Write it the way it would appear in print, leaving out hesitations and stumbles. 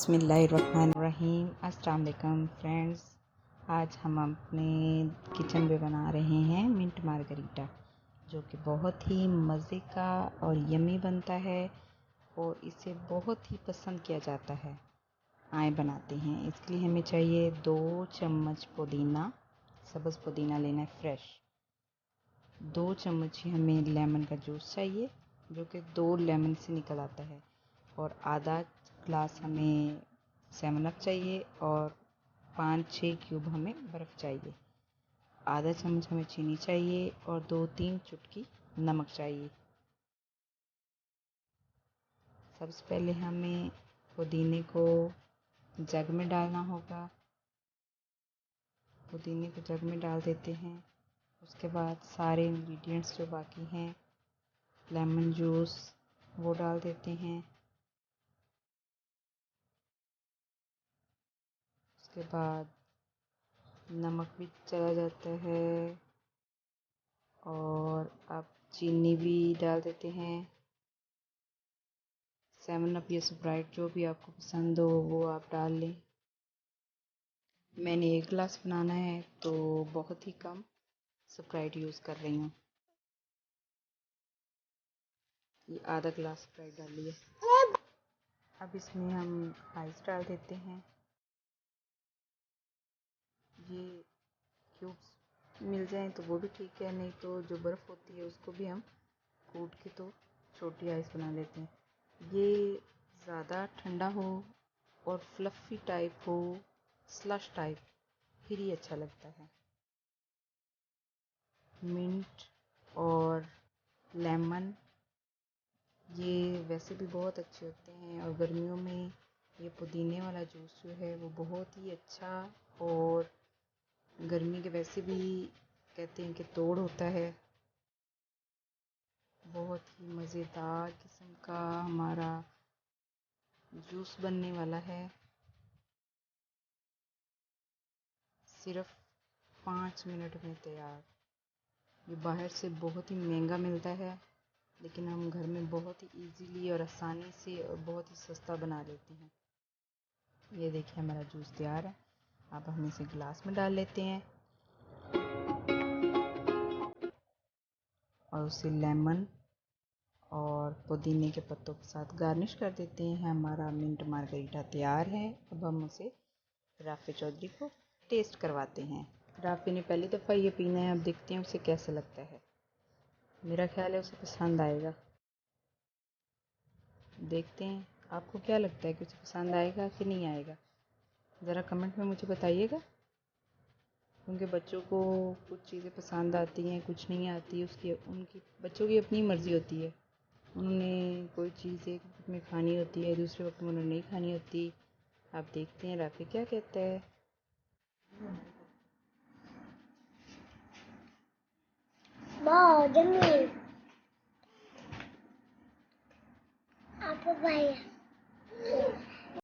बिस्मिल्लाहिर्रहमानिर्रहीम। अस्सलाम वालेकुम फ्रेंड्स, आज हम अपने किचन में बना रहे हैं मिंट मार्गरीटा, जो कि बहुत ही मज़े का और यम्मी बनता है और इसे बहुत ही पसंद किया जाता है। आए बनाते हैं। इसके लिए हमें चाहिए 2 चम्मच पुदीना, सब्ज़ पुदीना लेना है फ्रेश। 2 चम्मच ही हमें लेमन का जूस चाहिए, जो कि 2 लेमन से निकल आता है, और आधा ग्लास हमें 7 अप चाहिए और 5-6 क्यूब हमें बर्फ़ चाहिए। आधा चम्मच हमें चीनी चाहिए और 2-3 चुटकी नमक चाहिए। सबसे पहले हमें पुदीने को जग में डालना होगा। पुदीने को जग में डाल देते हैं। उसके बाद सारे इंग्रेडिएंट्स जो बाकी हैं, लेमन जूस वो डाल देते हैं। उसके बाद नमक भी चला जाता है और अब चीनी भी डाल देते हैं। 7 अप या स्प्राइट जो भी आपको पसंद हो वो आप डाल लें। मैंने 1 गिलास बनाना है तो बहुत ही कम स्प्राइट यूज़ कर रही हूँ। ये आधा गिलास स्प्राइट डाल लिया। अब इसमें हम आइस डाल देते हैं। ये क्यूब्स मिल जाएं तो वो भी ठीक है, नहीं तो जो बर्फ़ होती है उसको भी हम कूट के तो छोटी आइस बना लेते हैं। ये ज़्यादा ठंडा हो और फ्लफ़ी टाइप हो, स्लश टाइप, फिर ही अच्छा लगता है। मिंट और लेमन ये वैसे भी बहुत अच्छे होते हैं, और गर्मियों में ये पुदीने वाला जूस जो है वो बहुत ही अच्छा, और गर्मी के वैसे भी कहते हैं कि तोड़ होता है। बहुत ही मज़ेदार किस्म का हमारा जूस बनने वाला है। सिर्फ 5 मिनट में तैयार। ये बाहर से बहुत ही महंगा मिलता है, लेकिन हम घर में बहुत ही इजीली और आसानी से और बहुत ही सस्ता बना लेते हैं। ये देखिए हमारा जूस तैयार है। अब हम इसे गिलास में डाल लेते हैं और उसे लेमन और पुदीने के पत्तों के साथ गार्निश कर देते हैं। हमारा मिंट मार्गरीटा तैयार है। अब हम उसे राफ़ी चौधरी को टेस्ट करवाते हैं। राफ़ी ने पहली दफ़ा ये पीना है, अब देखते हैं उसे कैसा लगता है। मेरा ख्याल है उसे पसंद आएगा। देखते हैं आपको क्या लगता है कि उसे पसंद आएगा कि नहीं आएगा। ज़रा कमेंट में मुझे बताइएगा, क्योंकि बच्चों को कुछ चीज़ें पसंद आती हैं, कुछ नहीं आती। उनकी बच्चों की अपनी मर्ज़ी होती है। उन्होंने कोई चीज़ एक वक्त में खानी होती है, दूसरे वक्त में उन्हें नहीं खानी होती। आप देखते हैं राफ़ी क्या कहता है। Wow, yummy. Apple pie.